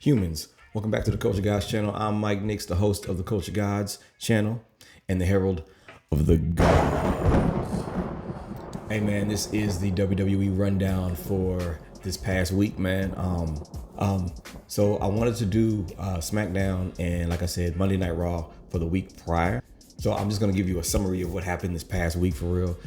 Humans, welcome back to the Culture Gods channel. I'm Mike Nix, the host of the Culture Gods channel and the Herald of the Gods. Hey man, this is the WWE Rundown for this past week, man. So I wanted to do SmackDown and, like I said, Monday Night Raw for the week prior. So I'm just gonna give you a summary of what happened this past week for real.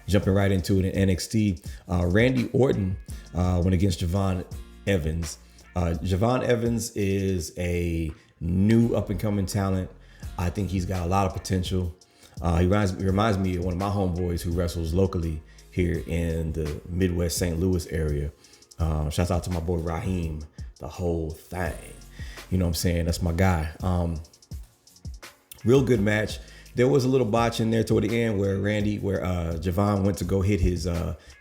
Jumping right into it in NXT, Randy Orton went against Javon Evans. Javon Evans is a new up-and-coming talent. I think he's got a lot of potential. He reminds me of one of my homeboys who wrestles locally here in the Midwest St. Louis area. Shouts out to my boy Raheem, the whole thing. You know what I'm saying? That's my guy. Real good match. There was a little botch in there toward the end where Javon went to go hit his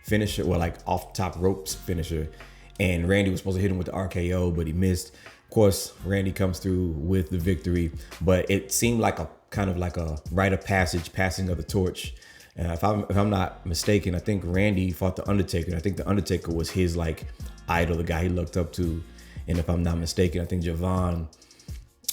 finisher, well, like off the top ropes finisher. And Randy was supposed to hit him with the RKO, but he missed. Of course, Randy comes through with the victory, but it seemed like a kind of like a rite of passage, passing of the torch. And if I'm not mistaken, I think Randy fought the Undertaker. I think the Undertaker was his like idol, the guy he looked up to. And if I'm not mistaken, I think Javon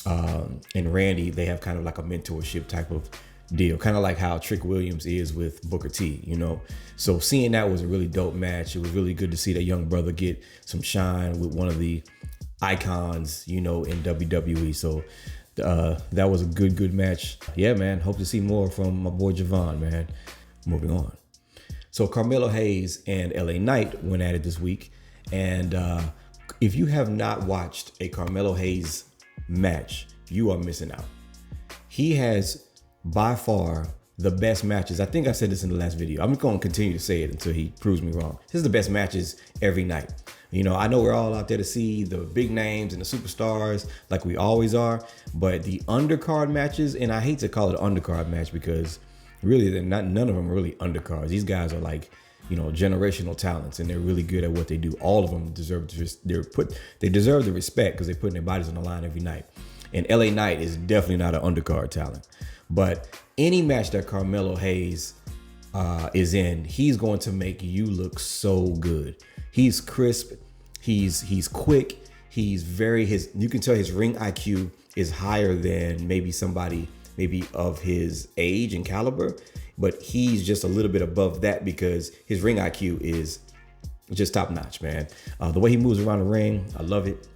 and Randy, they have kind of like a mentorship type of deal, kind of like how Trick Williams is with Booker T, you know. So seeing that was a really dope match. It was really good to see that young brother get some shine with one of the icons, you know, in WWE. So that was a good match. Yeah, man. Hope to see more from my boy Javon, man. Moving on. So Carmelo Hayes and LA Knight went at it this week. And if you have not watched a Carmelo Hayes match, you are missing out. He has by far the best matches. I think I said this in the last video. I'm going to continue to say it until he proves me wrong. This is the best matches every night. You know, I know we're all out there to see the big names and the superstars like we always are, but the undercard matches, and I hate to call it an undercard match because really none of them are really undercards. These guys are like, you know, generational talents, and they're really good at what they do. All of them deserve they deserve the respect because they're putting their bodies on the line every night. And LA Knight is definitely not an undercard talent. But any match that Carmelo Hayes is in, he's going to make you look so good. He's crisp. He's quick. You can tell his ring IQ is higher than maybe somebody maybe of his age and caliber, but he's just a little bit above that because his ring IQ is just top notch, man. The way he moves around the ring, I love it.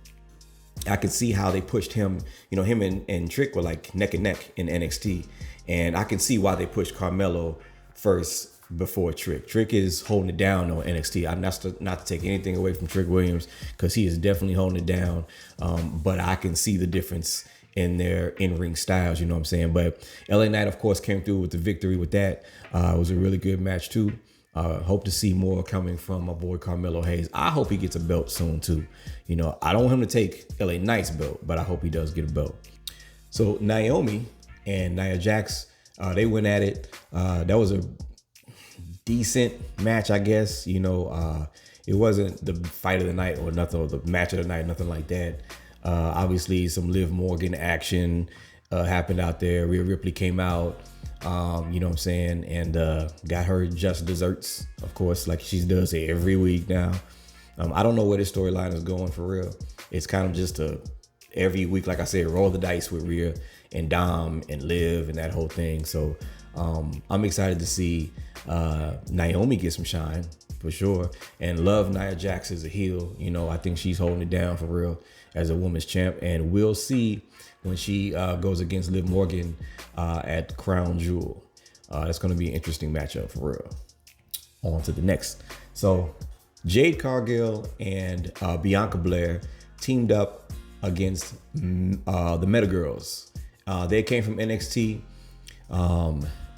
I could see how they pushed him, you know, him and Trick were like neck and neck in NXT. And I can see why they pushed Carmelo first before Trick. Trick is holding it down on NXT. I'm not to take anything away from Trick Williams because he is definitely holding it down. But I can see the difference in their in-ring styles, you know what I'm saying? But LA Knight, of course, came through with the victory with that. It was a really good match too. Hope to see more coming from my boy Carmelo Hayes. I hope he gets a belt soon too. You know, I don't want him to take LA Knight's belt, but I hope he does get a belt. So Naomi and Nia Jax, they went at it. That was a decent match, I guess. You know, it wasn't the fight of the night or nothing, or the match of the night, nothing like that. Obviously, some Liv Morgan action happened out there. Rhea Ripley came out. You know what I'm saying? And got her just desserts, of course, like she does every week now. I don't know where this storyline is going for real. It's kind of just every week, like I said, roll the dice with Rhea and Dom and Liv and that whole thing. So I'm excited to see Naomi get some shine for sure. And love Nia Jax as a heel. You know, I think she's holding it down for real as a women's champ. And we'll see when she goes against Liv Morgan at Crown Jewel. That's going to be an interesting matchup for real. On to the next. So Jade Cargill and Bianca Belair teamed up against the Meta Girls. They came from NXT.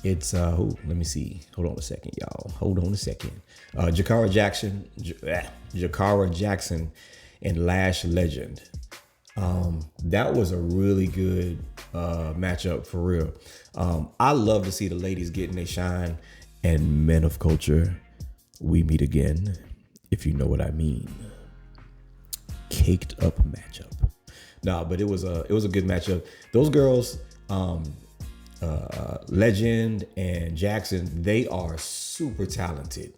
It's who? Let me see. Hold on a second, y'all. Hold on a second. Jakara Jackson and Lash Legend. That was a really good matchup for real. I love to see the ladies getting their shine. And men of culture, we meet again, if you know what I mean. Caked up matchup. Nah, but it was a good matchup. Those girls, Legend and Jackson, they are super talented,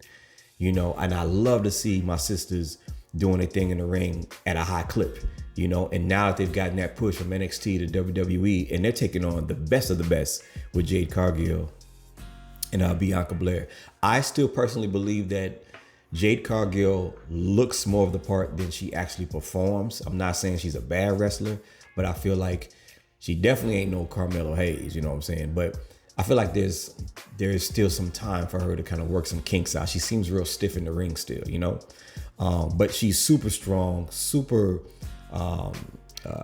you know, and I love to see my sisters doing a thing in the ring at a high clip, you know. And now that they've gotten that push from NXT to WWE, and they're taking on the best of the best with Jade Cargill and Bianca Belair. I still personally believe that Jade Cargill looks more of the part than she actually performs. I'm not saying she's a bad wrestler, but I feel like she definitely ain't no Carmelo Hayes, you know what I'm saying? But I feel like there's still some time for her to kind of work some kinks out. She seems real stiff in the ring still, you know? But she's super strong,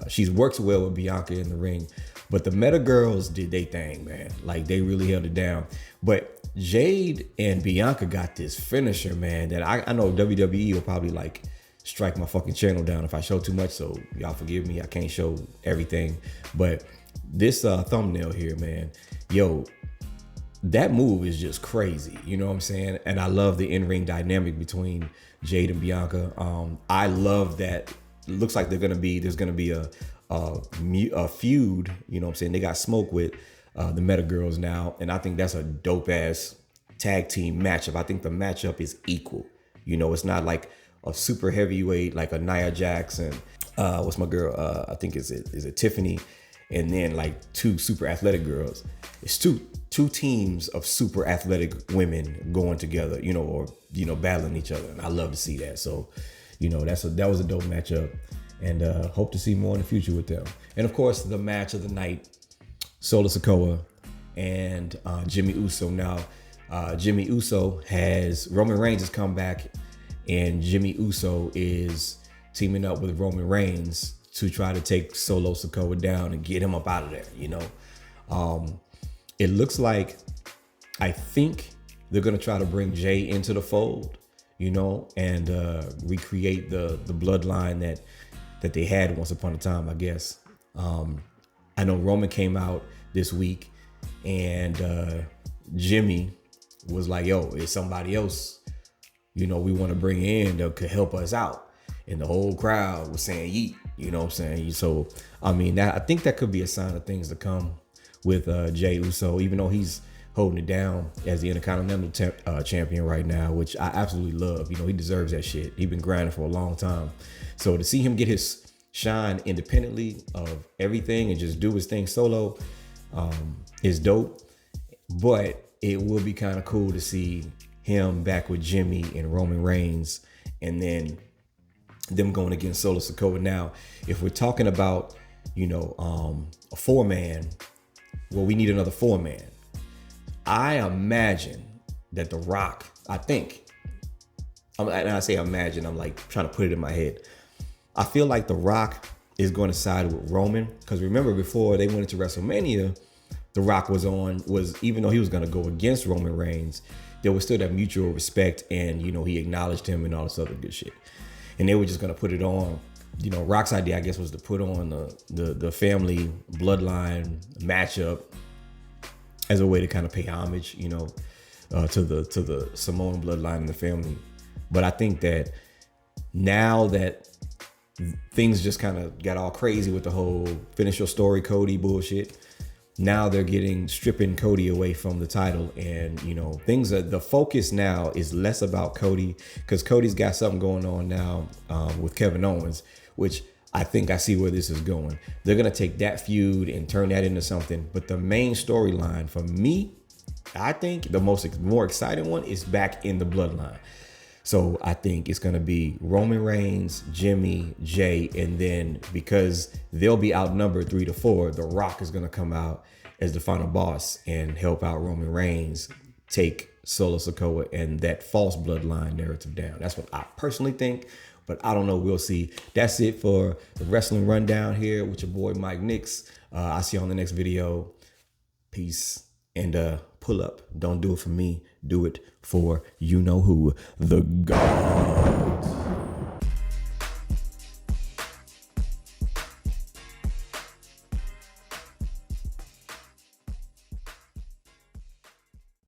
she works well with Bianca in the ring. But the Meta Girls did their thing, man. Like, they really held it down. But Jade and Bianca got this finisher, man, that I know WWE will probably like strike my fucking channel down if I show too much. So y'all forgive me. I can't show everything. But this thumbnail here, man, yo, that move is just crazy. You know what I'm saying? And I love the in-ring dynamic between Jade and Bianca. I love that. It looks like there's gonna be a feud, you know what I'm saying? They got smoke with the Meta Girls now, and I think that's a dope ass tag team matchup. I think the matchup is equal. You know, it's not like a super heavyweight like a Nia Jax and what's my girl? I think is it Tiffany, and then like two super athletic girls. It's two teams of super athletic women going together, you know, or you know, battling each other, and I love to see that. So, you know, that was a dope matchup. And hope to see more in the future with them. And of course, the match of the night, Solo Sikoa and Jimmy Uso. Now, Jimmy Uso Roman Reigns has come back, and Jimmy Uso is teaming up with Roman Reigns to try to take Solo Sikoa down and get him up out of there, you know. It looks like, I think they're going to try to bring Jay into the fold, you know, and recreate the bloodline that they had once upon a time, I guess. I know Roman came out this week and Jimmy was like, yo, it's somebody else, you know, we want to bring in that could help us out. And the whole crowd was saying yeet, you know what I'm saying? So, I mean, I think that could be a sign of things to come with Jey Uso, even though he's holding it down as the Intercontinental champion right now, which I absolutely love. You know, he deserves that shit. He's been grinding for a long time. So to see him get his shine independently of everything and just do his thing solo is dope. But it will be kind of cool to see him back with Jimmy and Roman Reigns, and then them going against Solo Sikoa. Now, if we're talking about, you know, a 4-man, well, we need another 4-man. I imagine that The Rock, and I say imagine, I'm like trying to put it in my head. I feel like The Rock is going to side with Roman, because remember before they went into WrestleMania, The Rock was even though he was going to go against Roman Reigns, there was still that mutual respect, and you know, he acknowledged him and all this other good shit. And they were just going to put it on. You know, Rock's idea, I guess, was to put on the family bloodline matchup as a way to kind of pay homage, you know, to the Samoan bloodline in the family. But I think that now that things just kind of got all crazy with the whole finish your story Cody bullshit, now they're stripping Cody away from the title, and you know, the focus now is less about Cody, because Cody's got something going on now with Kevin Owens, which I think I see where this is going. They're gonna take that feud and turn that into something. But the main storyline for me, I think the more exciting one is back in the bloodline. So I think it's gonna be Roman Reigns, Jimmy, Jay, and then because they'll be outnumbered 3-4, The Rock is gonna come out as the final boss and help out Roman Reigns take Solo Sikoa and that false bloodline narrative down. That's what I personally think, but I don't know. We'll see. That's it for the Wrestling Rundown here with your boy Mike Nix. I'll see you on the next video. Peace. And pull up. Don't do it for me. Do it for you know who, the God.